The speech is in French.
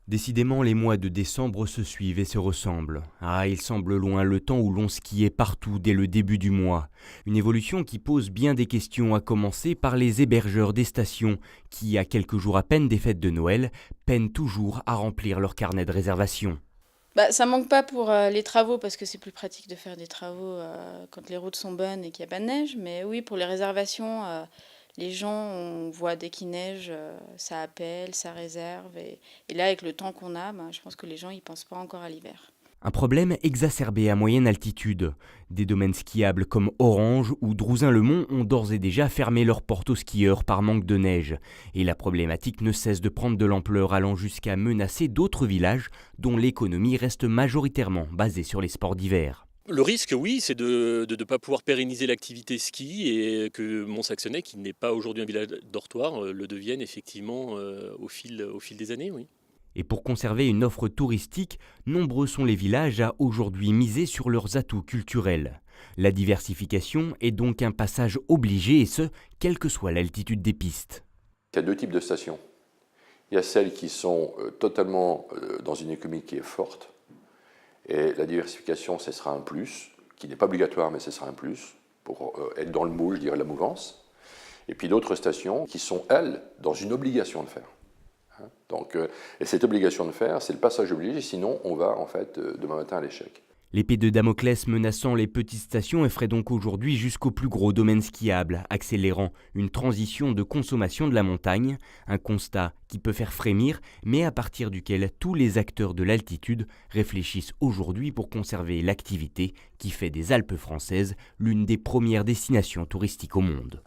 Décidément, les mois de décembre se suivent et se ressemblent. Ah, il semble loin le temps où l'on skiait partout dès le début du mois. Une évolution qui pose bien des questions, à commencer par les hébergeurs des stations, qui, à quelques jours à peine des fêtes de Noël, peinent toujours à remplir leur carnet de réservation. Ça manque pas pour les travaux parce que c'est plus pratique de faire des travaux quand les routes sont bonnes et qu'il n'y a pas de neige. Mais oui, pour les réservations, les gens, on voit dès qu'il neige, ça appelle, ça réserve. Et là, avec le temps qu'on a, je pense que les gens, ils pensent pas encore à l'hiver. Un problème exacerbé à moyenne altitude. Des domaines skiables comme Orange ou Drousin-le-Mont ont d'ores et déjà fermé leurs portes aux skieurs par manque de neige. Et la problématique ne cesse de prendre de l'ampleur, allant jusqu'à menacer d'autres villages dont l'économie reste majoritairement basée sur les sports d'hiver. Le risque, oui, c'est de ne pas pouvoir pérenniser l'activité ski et que Mont-Saxonnais, qui n'est pas aujourd'hui un village dortoir, le devienne effectivement au fil des années, oui. Et pour conserver une offre touristique, nombreux sont les villages à aujourd'hui miser sur leurs atouts culturels. La diversification est donc un passage obligé, et ce, quelle que soit l'altitude des pistes. Il y a deux types de stations. Il y a celles qui sont totalement dans une économie qui est forte, et la diversification, ce sera un plus, qui n'est pas obligatoire, mais ce sera un plus, pour être dans le moule, je dirais, de la mouvance. Et puis d'autres stations qui sont, elles, dans une obligation de faire. Donc, et cette obligation de faire, c'est le passage obligé, sinon on va en fait demain matin à l'échec. L'épée de Damoclès menaçant les petites stations effraie donc aujourd'hui jusqu'aux plus gros domaines skiables, accélérant une transition de consommation de la montagne, un constat qui peut faire frémir, mais à partir duquel tous les acteurs de l'altitude réfléchissent aujourd'hui pour conserver l'activité qui fait des Alpes françaises l'une des premières destinations touristiques au monde.